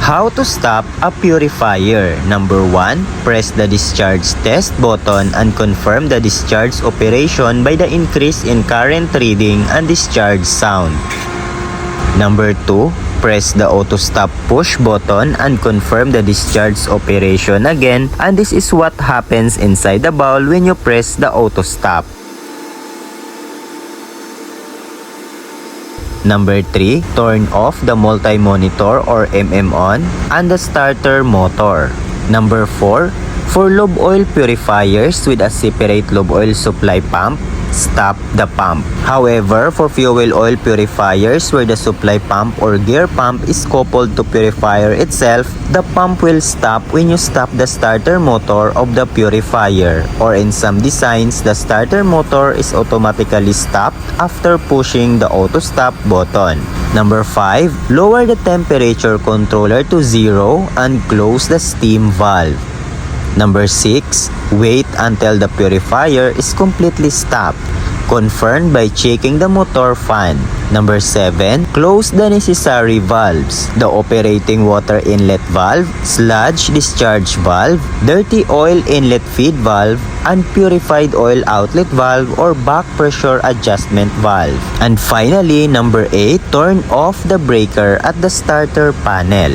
How to stop a purifier. Number 1, press the discharge test button and confirm the discharge operation by the increase in current reading and discharge sound. Number 2, press the auto stop push button and confirm the discharge operation again, and this is what happens inside the bowl when you press the auto stop. Number 3, turn off the multi-monitor or on and the starter motor. Number 4, for lube oil purifiers with a separate lube oil supply pump, stop the pump. However, for fuel oil purifiers where the supply pump or gear pump is coupled to purifier itself, the pump will stop when you stop the starter motor of the purifier, or in some designs, the starter motor is automatically stopped after pushing the auto stop button. Number 5, lower the temperature controller to 0 and close the steam valve. Number 6, wait until the purifier is completely stopped. Confirm by checking the motor fan. Number 7, close the necessary valves. The operating water inlet valve, sludge discharge valve, dirty oil inlet feed valve, and purified oil outlet valve or back pressure adjustment valve. And finally, number 8, turn off the breaker at the starter panel.